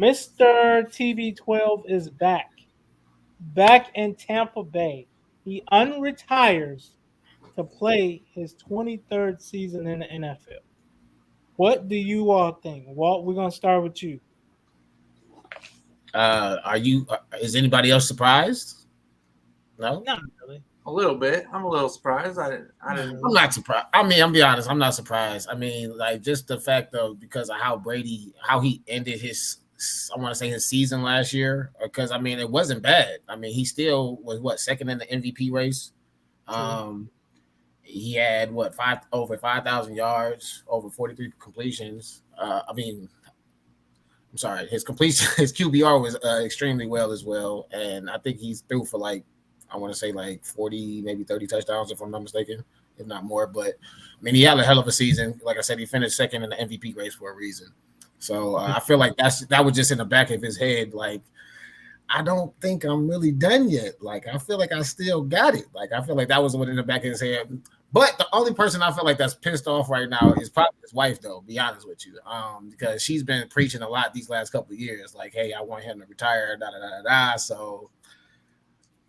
Mr. TB12 is back in Tampa Bay. He unretires to play his 23rd season in the NFL. What do you all think? Walt, we're gonna start with you. Are you? Is anybody else surprised? No, Not really. A little bit. I'm a little surprised. I Not didn't. I'm really. not surprised. I mean, I'm be honest. I'm not surprised. I mean, like just the fact of because of how Brady, how he ended his, I want to say his season last year. Because I mean, it wasn't bad. I mean, he still was what second in the MVP race. True. Um, he had what five over 5,000 yards, over 43 completions. I mean, I'm sorry, his completion, his QBR was extremely well as well, and I think he's through for like I want to say like 40, maybe 30 touchdowns if I'm not mistaken, if not more. But I mean, he had a hell of a season. Like I said, he finished second in the MVP race for a reason. So I feel like that was just in the back of his head, like I don't think I'm really done yet. Like I feel like I still got it. Like I feel like that was what in the back of his head. But the only person I feel like that's pissed off right now is probably his wife, though. Be honest with you, because she's been preaching a lot these last couple of years. Like, hey, I want him to retire. Da da da da da. So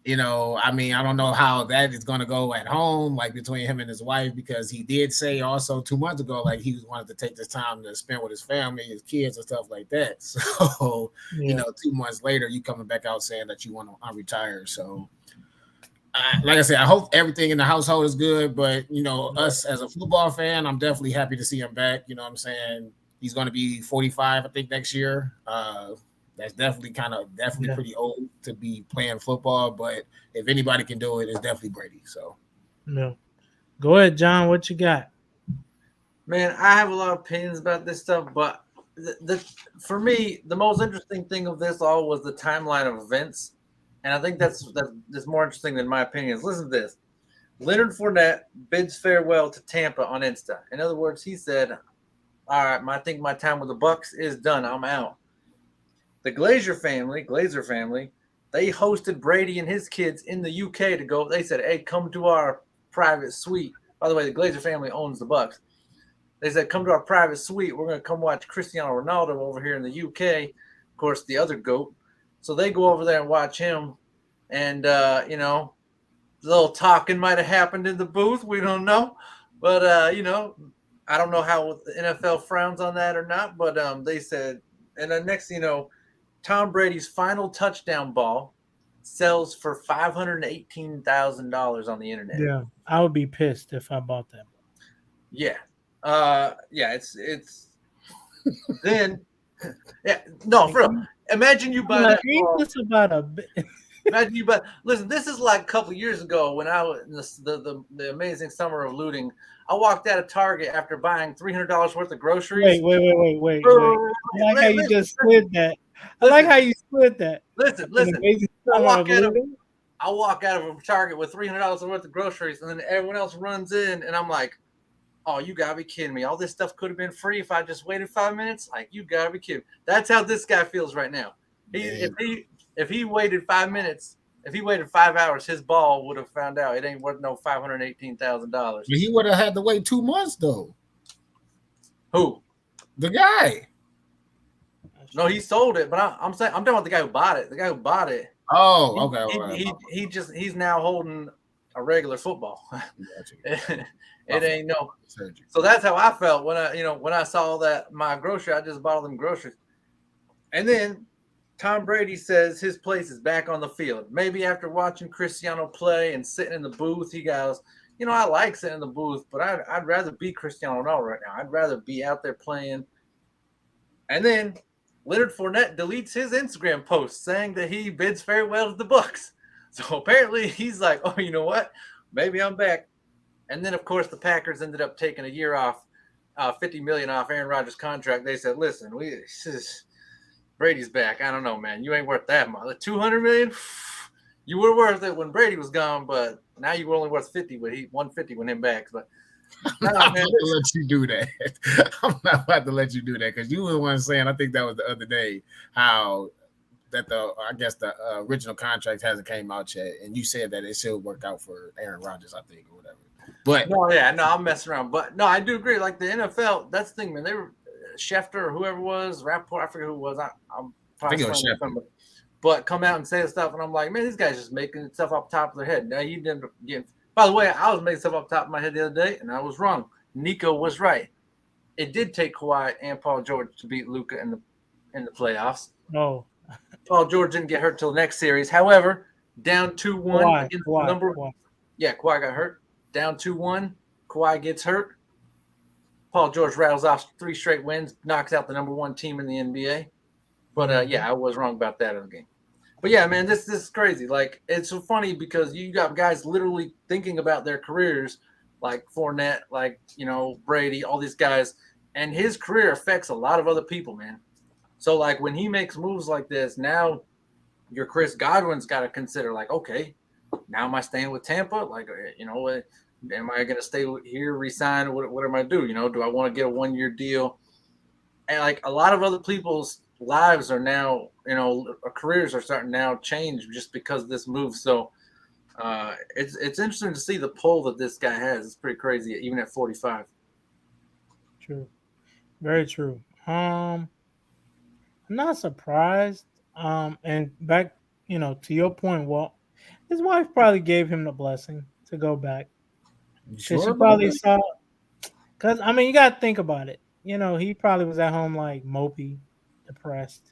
I mean, I don't know how that is going to go at home, like between him and his wife, because he did say also 2 months ago, like he wanted to take this time to spend with his family, his kids, and stuff like that. So, Yeah. 2 months later, you coming back out saying that you want to retire. So, like I said, I hope everything in the household is good. But us as a football fan, I'm definitely happy to see him back. You know what I'm saying? He's going to be 45, I think, next year. That's definitely Yeah. pretty old to be playing football. But if anybody can do it, it's definitely Brady. So No. Go ahead, John. What you got? Man, I have a lot of opinions about this stuff, but for me, the most interesting thing of this all was the timeline of events, and I think that's more interesting than my opinions. Listen to this: Leonard Fournette bids farewell to Tampa on Insta. In other words, he said, "All right, I think my time with the Bucks is done. I'm out." The Glazer family, they hosted Brady and his kids in the UK to go. They said, "Hey, come to our private suite." By the way, the Glazer family owns the Bucks. They said, "Come to our private suite. We're going to come watch Cristiano Ronaldo over here in the UK." Of course, the other goat. So they go over there and watch him, and a little talking might have happened in the booth. We don't know, but I don't know how the NFL frowns on that or not. But they said, and then next, Tom Brady's final touchdown ball sells for $518,000 on the internet. Yeah. I would be pissed if I bought that. Yeah, yeah. It's then. Yeah, no, for real. Imagine you buy that Ain't ball. this about a bit? Imagine you buy. Listen, this is like a couple years ago when I was in the amazing summer of looting. I walked out of Target after buying $300 worth of groceries. Wait. I like how you Listen, just slid that. I like listen, how you slid that. An listen. amazing I summer of walk out of looting. I walk out of a Target with $300 worth of groceries, and then everyone else runs in, and I'm like, "Oh, you gotta be kidding me! All this stuff could have been free if I just waited 5 minutes." Like, you gotta be kidding. That's how this guy feels right now. He man, if he waited 5 minutes, if he waited 5 hours, his ball would have found out it ain't worth no $518,000. he would have had to wait 2 months though. Who? The guy. No, he sold it, but I'm saying I'm talking about the guy who bought it. The guy who bought it, Oh, he okay. All right. he's now holding a regular football. Gotcha. It ain't no. Surgery. So that's how I felt when I saw that my grocery. I just bought all them groceries, and then Tom Brady says his place is back on the field. Maybe after watching Cristiano play and sitting in the booth, he goes, I like sitting in the booth, but I'd rather be Cristiano Ronaldo right now. I'd rather be out there playing. And then Leonard Fournette deletes his Instagram post saying that he bids farewell to the Bucks. So apparently he's like, oh, you know what? Maybe I'm back. And then of course the Packers ended up taking a year off, $50 million off Aaron Rodgers' contract. They said, listen, Brady's back. I don't know, man. You ain't worth that much. 200 million. You were worth it when Brady was gone, but now you were only worth 50 when 150 when him back. But I'm not going to let you do that. I'm not about to let you do that because you were the one saying, I think that was the other day, how that the original contract hasn't came out yet, and you said that it should work out for Aaron Rodgers, I think, or whatever. But no, I'm messing around. But no, I do agree. Like the NFL, that's the thing, man. They were Schefter or whoever it was, Rapport, I forget who it was. I think it was Slam Sheffield. but come out and say stuff, and I'm like, man, these guys just making stuff off the top of their head. Now you didn't get. By the way, I was making stuff off the top of my head the other day, and I was wrong. Nico was right. It did take Kawhi and Paul George to beat Luka in the playoffs. No, Paul George didn't get hurt till the next series. However, down 2-1 Kawhi, against the Kawhi, number. Kawhi. Yeah, Kawhi got hurt. Down 2-1. Kawhi gets hurt. Paul George rattles off 3 straight wins, knocks out the number 1 team in the NBA. But yeah, I was wrong about that in the game. But yeah, man, this is crazy. Like, it's so funny because you got guys literally thinking about their careers, like Fournette, like, you know, Brady, all these guys, and his career affects a lot of other people, man. So like when he makes moves like this, now your Chris Godwin's got to consider, like, okay, now am I staying with Tampa? Like, you know, am I going to stay here, resign? What am I do? You know, do I want to get a 1-year deal? And like a lot of other people's lives are now, you know, careers are starting now change just because of this move. So it's interesting to see the pull that this guy has. It's pretty crazy, even at 45. True, very true. I'm not surprised. And back, to your point, well, his wife probably gave him the blessing to go back You because sure she about probably that? saw. Because I mean, you got to think about it. He probably was at home like mopey, depressed.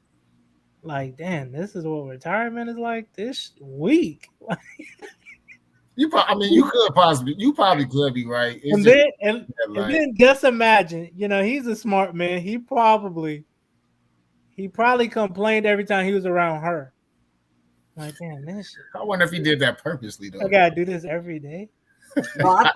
Like, damn, this is what retirement is like this week. I mean, you probably could be right. It's And just then and, that, and like, then just imagine, he's a smart man. He probably complained every time he was around her. Like, damn, this shit. I wonder if he did that purposely I though. gotta do this every day. No, I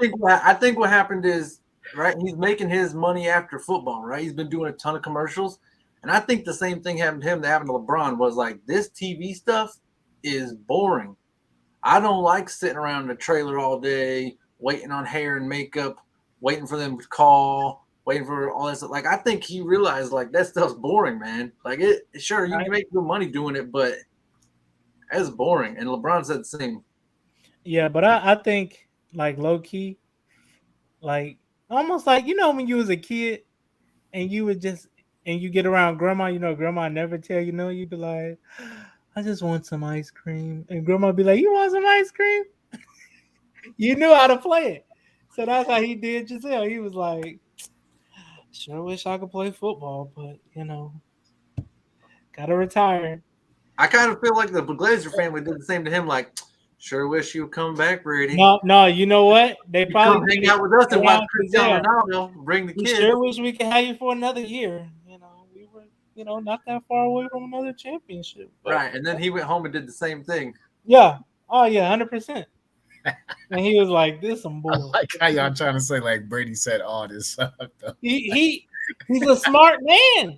think what happened is, right, he's making his money after football, right? He's been doing a ton of commercials. And I think the same thing happened to him that happened to LeBron was like, this TV stuff is boring. I don't like sitting around in the trailer all day, waiting on hair and makeup, waiting for them to call, waiting for all that stuff. Like, I think he realized, like, that stuff's boring, man. Like, sure, you Right? can make good money doing it, but it's boring. And LeBron said the same. Yeah, but I think like low key, like almost like when you was a kid and you would just and you get around grandma, grandma never tell you no, you'd be like, I just want some ice cream. And grandma be like, you want some ice cream? You knew how to play it. So that's how he did Giselle. He was like, sure wish I could play football, but gotta retire. I kind of feel like the Glazer family did the same to him. Like, sure wish you would come back, Brady. No, no, you know what? They You come probably hang did it out with us and watch around Cristiano Giselle. Ronaldo. Bring the We kids. sure wish we could have you for another year. We were, not that far away from another championship. But Right. And then he went home and did the same thing. yeah. Oh yeah, 100%. And he was like, "This some I bull." like how y'all trying to say like Brady said all this stuff though. He's a smart man.